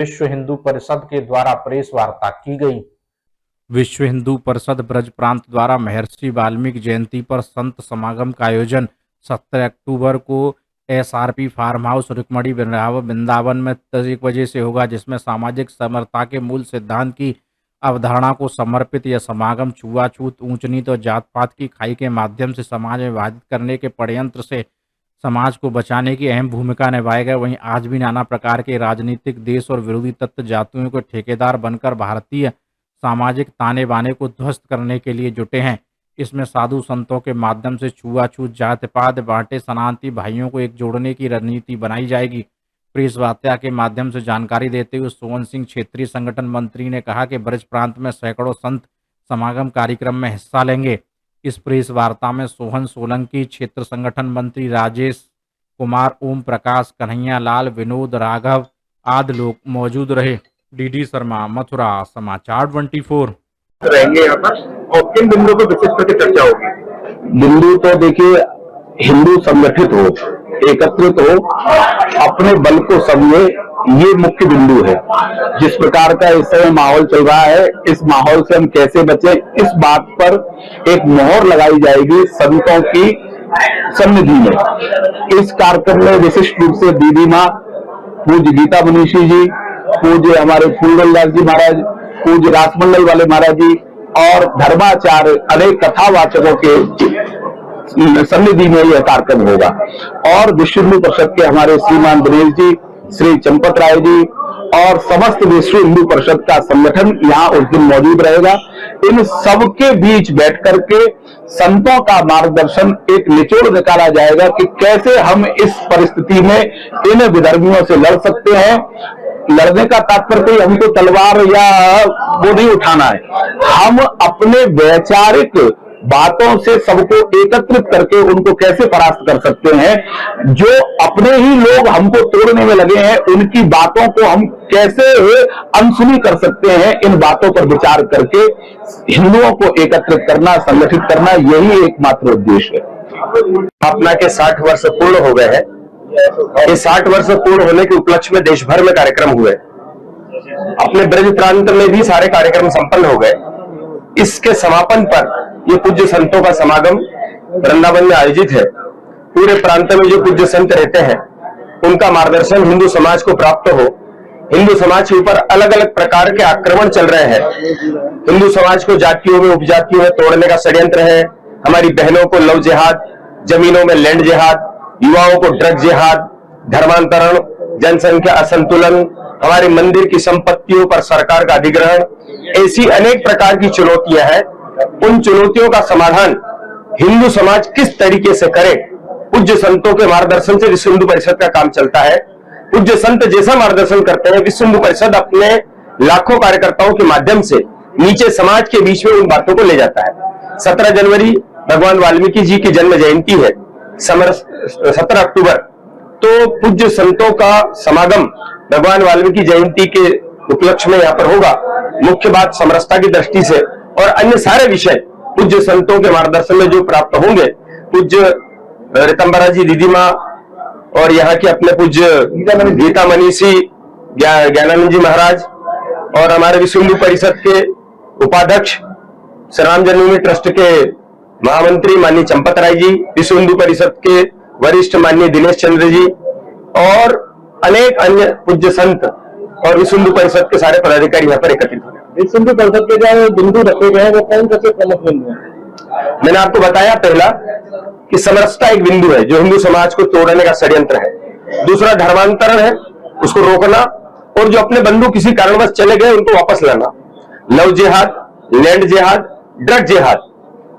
विश्व हिंदू परिषद के द्वारा प्रेस वार्ता की गई। विश्व हिंदू परिषद ब्रज प्रांत द्वारा महर्षि वाल्मीकि जयंती पर संत समागम का आयोजन 17 अक्टूबर को SRP farmhouse Rukmini Vrindavan में 1 बजे से होगा, जिसमें सामाजिक समरसता के मूल सिद्धांत की अवधारणा को समर्पित यह समागम छुआछूत, ऊंच नीच और जात पात की खाई के माध्यम से समाज में विभाजित करने के षड्यंत्र से समाज को बचाने की अहम भूमिका निभाएगा। वहीं आज भी नाना प्रकार के राजनीतिक, देश और विरोधी तत्व जातियों के ठेकेदार बनकर भारतीय सामाजिक ताने बाने को ध्वस्त करने के लिए जुटे हैं। इसमें साधु संतों के माध्यम से छुआछूत, जात पात बांटे शरणार्थी भाइयों को एक जोड़ने की रणनीति बनाई जाएगी। प्रेस वार्ता के माध्यम से जानकारी देते हुए सोहन सिंह, क्षेत्रीय संगठन मंत्री, ने कहा कि ब्रज प्रांत में सैकड़ों संत समागम कार्यक्रम में हिस्सा लेंगे। इस प्रेस वार्ता में सोहन सोलंकी, क्षेत्र संगठन मंत्री राजेश कुमार, ओम प्रकाश, कन्हैया लाल, विनोद, राघव आदि लोग मौजूद रहे। डीडी शर्मा, मथुरा, समाचार 24 रहेंगे यहाँ पर। और किन बिंदुओं पर विशेष करके चर्चा होगी? बिंदु तो देखिए, हिंदू संगठित हो, एकत्रित हो, अपने बल को समझे, ये मुख्य बिंदु है। जिस प्रकार का इस समय माहौल चल रहा है, इस माहौल से हम कैसे बचें, इस बात पर एक मोहर लगाई जाएगी संतों की सन्निधि में। इस कार्यक्रम में विशिष्ट रूप से दीदी माँ, पूज्य गीता मनीषी जी, पूज्य हमारे फूलदास जी महाराज, पूज्य रासमंडल वाले महाराज जी और धर्माचार्य, अनेक कथावाचकों के सन्निधि में यह कार्यक्रम होगा। और विश्व हिंदू परिषद के हमारे श्रीमान दिनेश जी, श्री चंपत राय जी और समस्त विश्व हिंदू परिषद का संगठन यहाँ उस दिन मौजूद रहेगा। इन सबके बीच बैठ करके संतों का मार्गदर्शन, एक निचोड़ निकाला जाएगा कि कैसे हम इस परिस्थिति में इन विधर्मियों से लड़ सकते हैं। लड़ने का तात्पर्य कोई हमको तलवार या वो नहीं उठाना है, हम अपने वैचारिक बातों से सबको एकत्रित करके उनको कैसे परास्त कर सकते हैं। जो अपने ही लोग हमको तोड़ने में लगे हैं, उनकी बातों को हम कैसे अनसुनी कर सकते हैं। इन बातों पर विचार करके हिंदुओं को एकत्रित करना, संगठित करना, यही एकमात्र उद्देश्य है। स्थापना के 60 वर्ष पूर्ण हो गए हैं। ये 60 वर्ष पूर्ण होने के उपलक्ष्य में देश भर में कार्यक्रम हुए। अपने ब्रज प्रांत में भी सारे कार्यक्रम संपन्न हो गए। इसके समापन पर ये पूज्य संतों का समागम वृंदावन में आयोजित है। पूरे प्रांत में जो पूज्य संत रहते हैं, उनका मार्गदर्शन हिंदू समाज को प्राप्त हो। हिंदू समाज के ऊपर अलग अलग प्रकार के आक्रमण चल रहे हैं। हिंदू समाज को जातियों में, उपजातियों में तोड़ने का षड्यंत्र है। हमारी बहनों को लव जिहाद, जमीनों में लैंड जिहाद, युवाओं को ड्रग जिहाद, धर्मांतरण, जनसंख्या असंतुलन, हमारे मंदिर की संपत्तियों पर सरकार का अधिग्रहण, ऐसी अनेक प्रकार की चुनौतियां हैं। उन चुनौतियों का समाधान हिंदू समाज किस तरीके से करे, पूज्य संतों के मार्गदर्शन से विश्व हिंदू परिषद का काम चलता है। पूज्य संत जैसा मार्गदर्शन करते हैं, विश्व हिंदू परिषद अपने लाखों कार्यकर्ताओं के माध्यम से नीचे समाज के बीच में उन बातों को ले जाता है। 17 जनवरी भगवान वाल्मीकि जी की जन्म जयंती है, 17 अक्टूबर, तो पूज्य संतों का समागम भगवान वाल्मीकि जयंती के उपलक्ष्य में यहाँ पर होगा। मुख्य बात समरसता की दृष्टि से और अन्य सारे विषय पूज्य संतों के मार्गदर्शन में जो प्राप्त होंगे, पूज्य ऋतंबरा जी, दीदी माँ और यहाँ के अपने पूज्य गीता मनीषी, ज्ञानानंद जी महाराज और हमारे विश्व हिंदू परिषद के उपाध्यक्ष, श्री राम जन्मभूमि ट्रस्ट के महामंत्री माननीय चंपत राय जी, विश्व हिंदू परिषद के वरिष्ठ माननीय दिनेश चंद्र जी और अनेक अन्य पूज्य संत और विश्व हिंदू परिषद के सारे पदाधिकारी यहाँ पर एकत्रित हुए। विश्व हिंदू परिषद के जो बिंदु रखे गए हैं, वो कौन से प्रमुख बिंदु हैं? मैंने आपको बताया पहला कि समरसता एक बिंदु है जो हिंदू समाज को तोड़ने का षड्यंत्र है। दूसरा धर्मांतरण है, उसको रोकना, और जो अपने बंधु किसी कारणवश चले गए उनको वापस लाना। लव जिहाद, लैंड जिहाद, ड्रग जिहाद,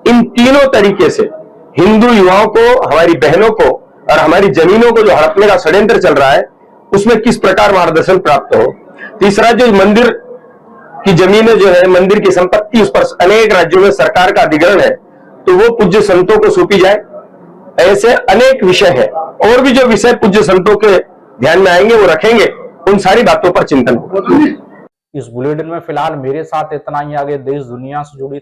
इन तीनों तरीके से हिंदू युवाओं को, हमारी बहनों को और हमारी जमीनों को जो हड़पने का षड्यंत्र चल रहा है, उसमें किस प्रकार मार्गदर्शन प्राप्त हो। तीसरा, जो मंदिर की जमीनें जो है, मंदिर की संपत्ति, उस पर अनेक राज्यों में सरकार का अधिग्रहण है, तो वो पूज्य संतों को सौंपी जाए। ऐसे अनेक विषय है, और भी जो विषय पूज्य संतों के ध्यान में आएंगे वो रखेंगे। उन सारी बातों पर चिंतन होगा। इस बुलेटिन में फिलहाल मेरे साथ इतना ही। आगे देश दुनिया से जुड़ी